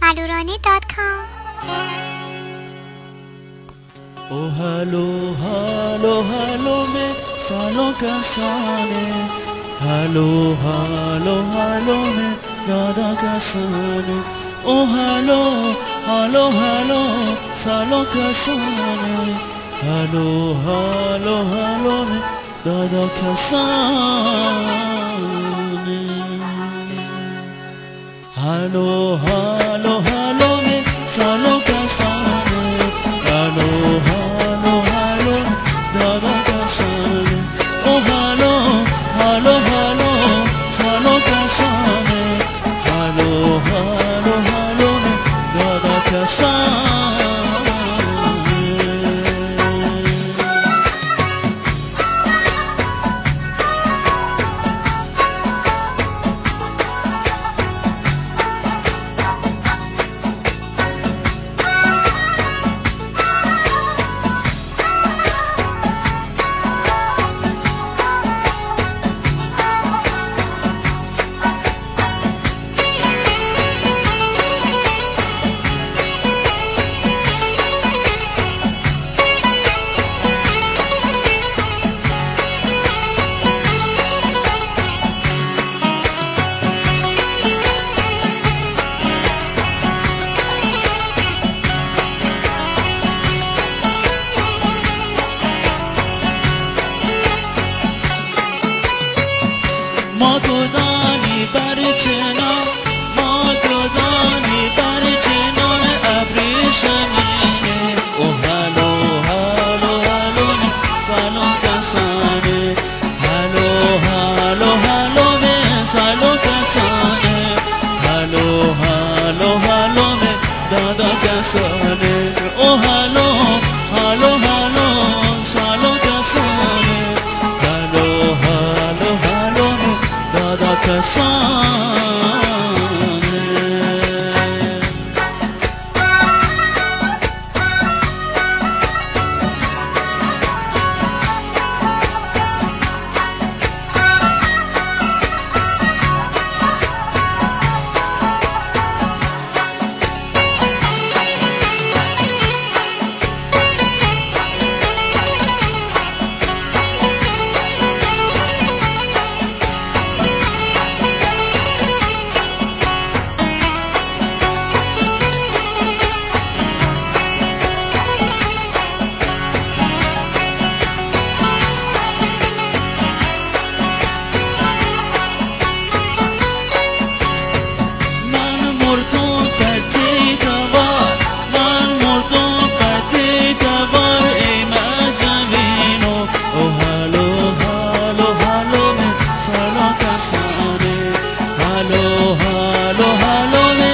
alurani.com. Oh hello hello hello me salo kasane hello hello hello me dada kasane oh hello hello hello salo kasane hello hello hello me dada kasane hello hello hello me salo kasane hello hello hello dada kasane oh hello hello hello salo kasane hello hello hello dada kasane ما گدانی بر چنان ما گدانی بر چنان ابریشمینه او هلو هلو هلو سلام کسانه هلو هلو هلو سلام کسانه هلو هلو هلو دادا کسانه او هلو هلو هلو سلام کسانه هلو هلو هلو دادا کسانه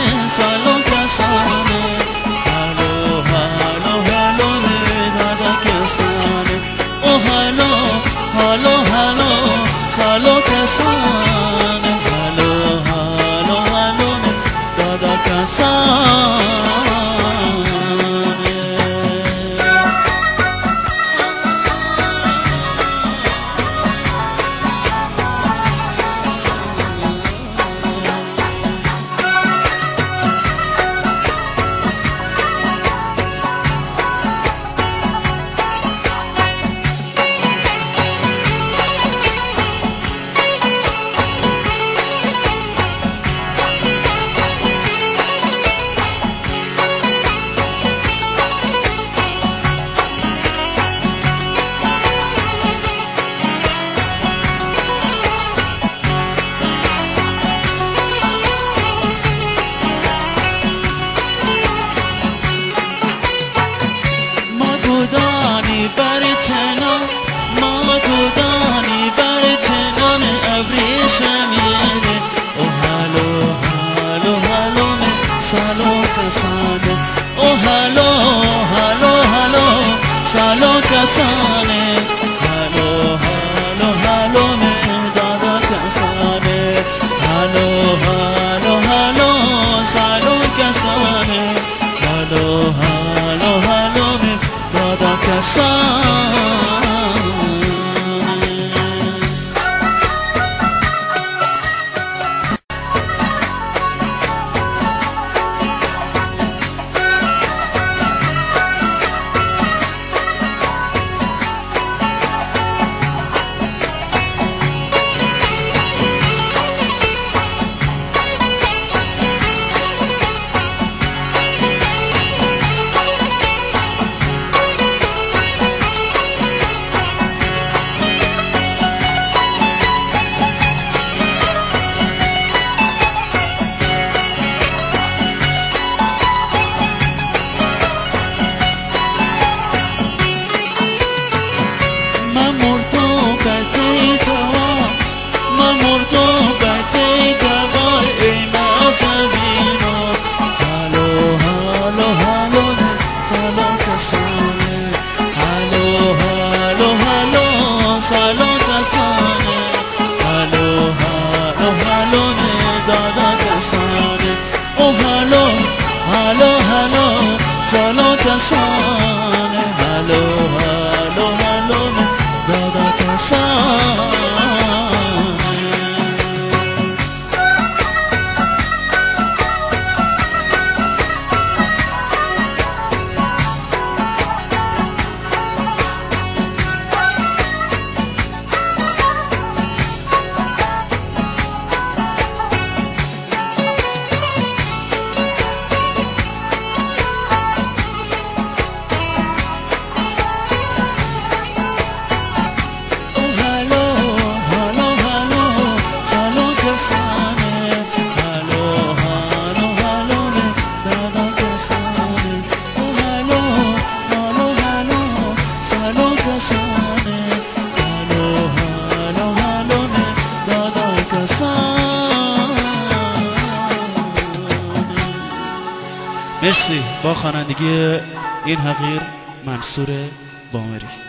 Salo kasane, halo halo halo, dada kasane. Oh hello, hello, hello, salo kasane. Hello, hello, hello, me dada kasane. Hello, hello, hello, salo kasane. Hello, hello, hello, me dada kasane. کسانه هلو هلو هلو دادا کسانه مرسی با خوانندگی این حقیر منصور بامری.